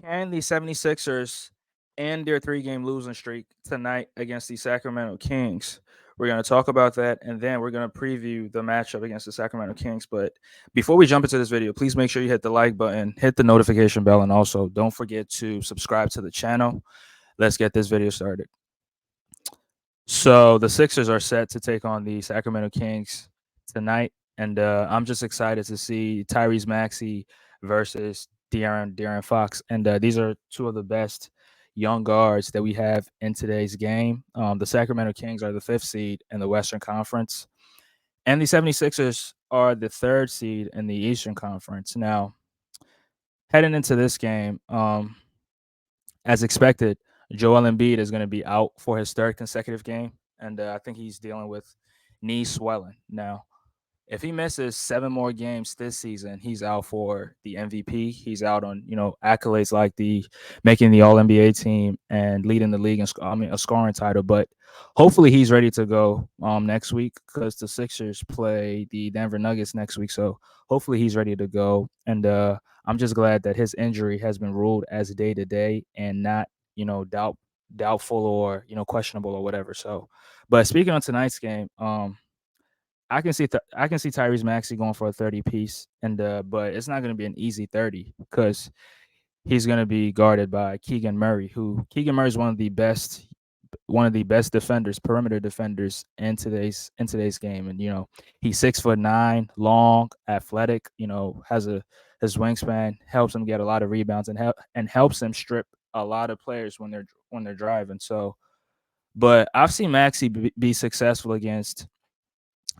Can the 76ers end their three-game losing streak tonight against the Sacramento Kings? We're going to talk about that, and then we're going to preview the matchup against the Sacramento Kings. But before we jump into this video, please make sure you hit the like button, hit the notification bell, and also don't forget to subscribe to the channel. Let's get this video started. So the Sixers are set to take on the Sacramento Kings tonight, and I'm just excited to see Tyrese Maxey versus De'Aaron Fox, and these are two of the best young guards that we have in today's game. The Sacramento Kings are the fifth seed in the Western Conference, and the 76ers are the third seed in the Eastern Conference. Now, heading into this game, as expected, Joel Embiid is going to be out for his third consecutive game, and I think he's dealing with knee swelling. Now, if he misses seven more games this season, he's out for the MVP. He's out on accolades like the making the All NBA team and leading the league in a scoring title. But hopefully, he's ready to go next week because the Sixers play the Denver Nuggets next week. So hopefully, he's ready to go. And I'm just glad that his injury has been ruled as day to day and not doubtful or questionable or whatever. So, but speaking on tonight's game, I can see Tyrese Maxey going for a 30 piece, and but it's not going to be an easy 30 because he's going to be guarded by Keegan Murray, who Keegan Murray is one of the best defenders, perimeter defenders in today's game, and he's 6'9", long, athletic. Has a his wingspan helps him get a lot of rebounds and helps him strip a lot of players when they're driving. So, but I've seen Maxey be successful against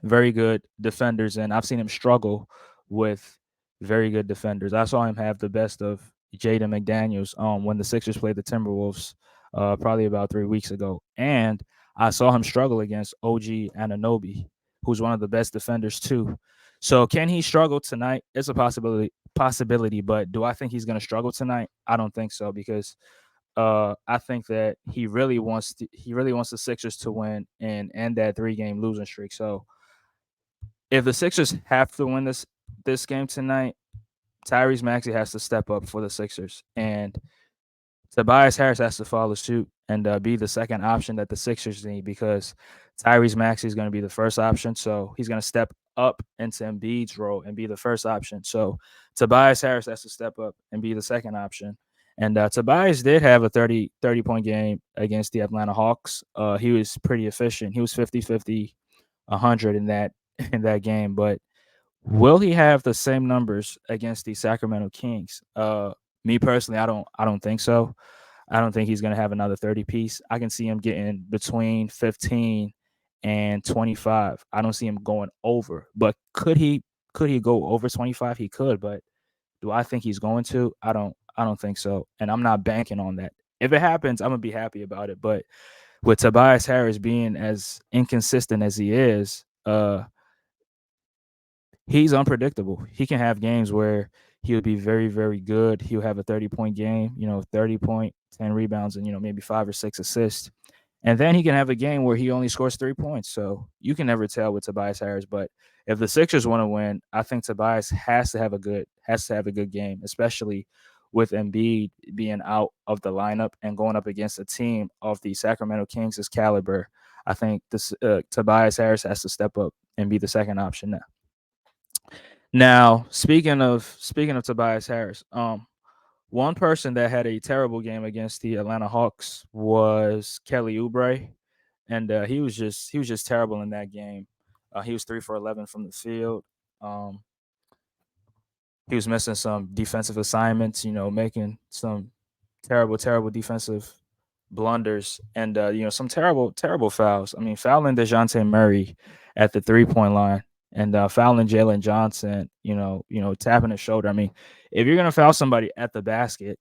very good defenders, and I've seen him struggle with very good defenders. I saw him have the best of Jaden McDaniels when the Sixers played the Timberwolves probably about 3 weeks ago, and I saw him struggle against OG Ananobi, who's one of the best defenders too. So can he struggle tonight? It's a possibility, but do I think he's going to struggle tonight? I don't think so because I think that he really wants the Sixers to win and end that three-game losing streak. So if the Sixers have to win this game tonight, Tyrese Maxey has to step up for the Sixers, and Tobias Harris has to follow suit and be the second option that the Sixers need because Tyrese Maxey is going to be the first option, so he's going to step up into Embiid's role and be the first option. So Tobias Harris has to step up and be the second option. And Tobias did have a 30 point game against the Atlanta Hawks. He was pretty efficient. He was 50-50, 100 in that game, but will he have the same numbers against the Sacramento Kings? Me personally, I don't think so. I don't think he's going to have another 30 piece. I can see him getting between 15 and 25. I don't see him going over. But could he go over 25? He could, but do I think he's going to? I don't think so. And I'm not banking on that. If it happens, I'm going to be happy about it, but with Tobias Harris being as inconsistent as he is, he's unpredictable. He can have games where he'll be very, very good. He'll have a 30-point game, 30 point, 10 rebounds, and, maybe 5 or 6 assists. And then he can have a game where he only scores 3 points. So you can never tell with Tobias Harris. But if the Sixers want to win, I think Tobias has to have a good game, especially with Embiid being out of the lineup and going up against a team of the Sacramento Kings' caliber. I think this Tobias Harris has to step up and be the second option now. Now, speaking of Tobias Harris, one person that had a terrible game against the Atlanta Hawks was Kelly Oubre, and he was just terrible in that game. He was 3 for 11 from the field. Um, he was missing some defensive assignments, making some terrible defensive blunders, and some terrible fouls. I mean, fouling Dejounte Murray at the 3 point line, and fouling Jalen Johnson. Tapping his shoulder. I mean, if you're gonna foul somebody at the basket,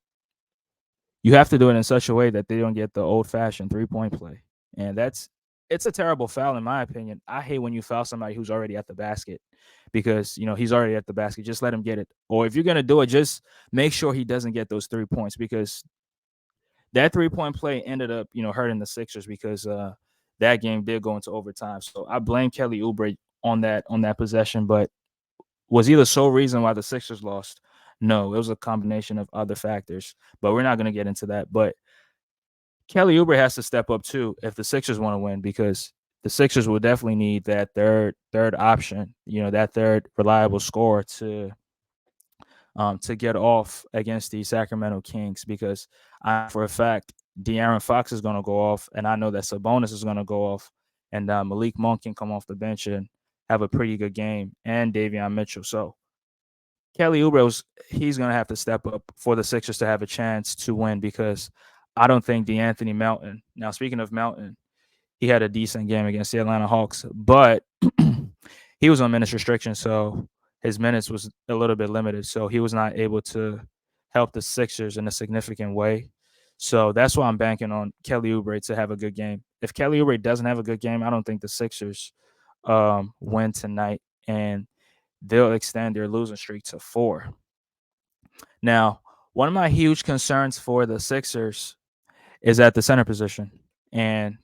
you have to do it in such a way that they don't get the old fashioned 3 point play, and it's a terrible foul in my opinion. I hate when you foul somebody who's already at the basket because he's already at the basket. Just let him get it, or if you're gonna do it, just make sure he doesn't get those 3 points because that 3 point play ended up, hurting the Sixers because that game did go into overtime. So I blame Kelly Oubre on that possession, but was he the sole reason why the Sixers lost? No, it was a combination of other factors, but we're not going to get into that. But Kelly Oubre has to step up too if the Sixers want to win because the Sixers will definitely need that third option, that third reliable scorer to get off against the Sacramento Kings because I know for a fact De'Aaron Fox is going to go off, and I know that Sabonis is going to go off, and Malik Monk can come off the bench and have a pretty good game, and Davion Mitchell. So Kelly Oubre, he's going to have to step up for the Sixers to have a chance to win because I don't think DeAnthony Melton. Now, speaking of Melton, he had a decent game against the Atlanta Hawks, but he was on minutes restriction, so his minutes was a little bit limited. So he was not able to help the Sixers in a significant way. So that's why I'm banking on Kelly Oubre to have a good game. If Kelly Oubre doesn't have a good game, I don't think the Sixers win tonight, and they'll extend their losing streak to 4. Now, one of my huge concerns for the Sixers is at the center position, and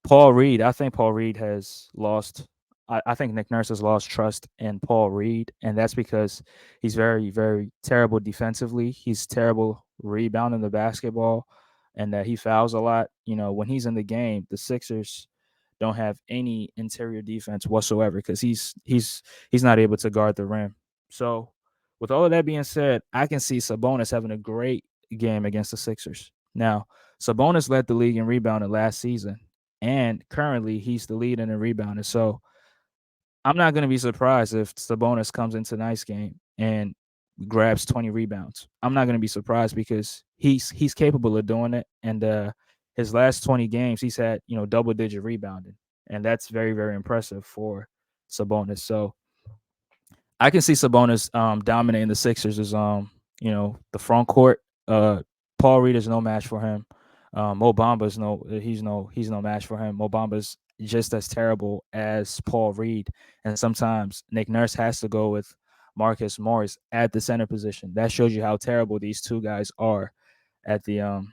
Paul Reed, I think Paul Reed has lost. I think Nick Nurse has lost trust in Paul Reed, and that's because he's very, very terrible defensively. He's terrible rebounding the basketball, and that he fouls a lot. When he's in the game, the Sixers don't have any interior defense whatsoever because he's not able to guard the rim. So, with all of that being said, I can see Sabonis having a great game against the Sixers. Now, Sabonis led the league in rebounding last season, and currently he's the lead in the rebounding. So I'm not going to be surprised if Sabonis comes into tonight's game and grabs 20 rebounds. I'm not going to be surprised because he's capable of doing it. And his last 20 games, he's had double digit rebounding, and that's very very impressive for Sabonis. So I can see Sabonis dominating the Sixers as the front court. Paul Reed is no match for him. Mo Bamba's no match for him. Mo Bamba's just as terrible as Paul Reed, and sometimes Nick Nurse has to go with Marcus Morris at the center position. That shows you how terrible these two guys are at the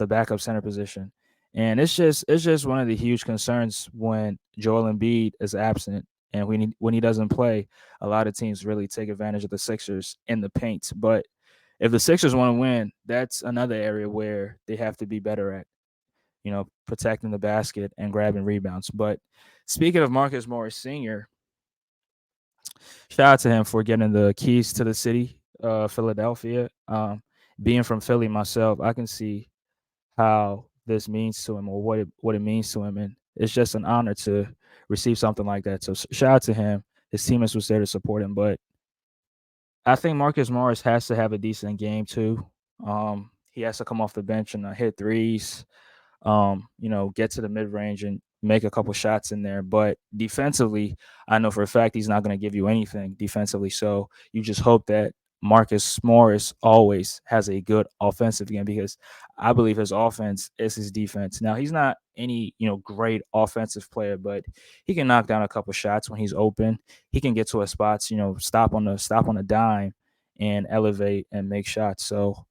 backup center position. And it's just one of the huge concerns when Joel Embiid is absent and when he doesn't play, a lot of teams really take advantage of the Sixers in the paint. But if the Sixers want to win, that's another area where they have to be better at, protecting the basket and grabbing rebounds. But speaking of Marcus Morris Sr., shout out to him for getting the keys to the city, Philadelphia. Being from Philly myself, I can see how this means to him or what it means to him, and it's just an honor to receive something like that. So shout out to him. His teammates was there to support him, but I think Marcus Morris has to have a decent game too. He has to come off the bench and hit threes, get to the mid range and make a couple shots in there. But defensively, I know for a fact he's not going to give you anything defensively. So you just hope that Marcus Morris always has a good offensive game because I believe his offense is his defense. Now he's not any great offensive player, but he can knock down a couple shots when he's open. He can get to a spots, stop on a dime and elevate and make shots. So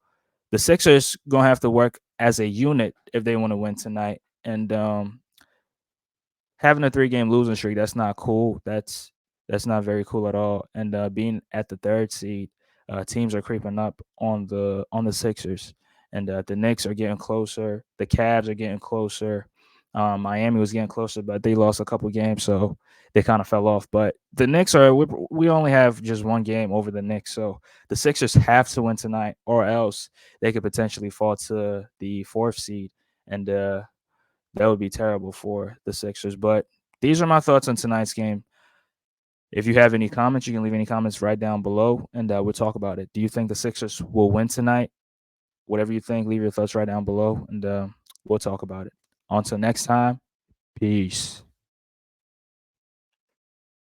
the Sixers gonna have to work as a unit if they want to win tonight. And having a 3-game losing streak, that's not cool. That's not very cool at all. And being at the 3rd seed, teams are creeping up on the Sixers, and the Knicks are getting closer. The Cavs are getting closer. Miami was getting closer, but they lost a couple games, so they kind of fell off. But the Knicks we only have just one game over the Knicks, so the Sixers have to win tonight, or else they could potentially fall to the 4th seed, and that would be terrible for the Sixers. But these are my thoughts on tonight's game. If you have any comments, you can leave any comments right down below, and we'll talk about it. Do you think the Sixers will win tonight? Whatever you think, leave your thoughts right down below, and we'll talk about it. Until next time, peace.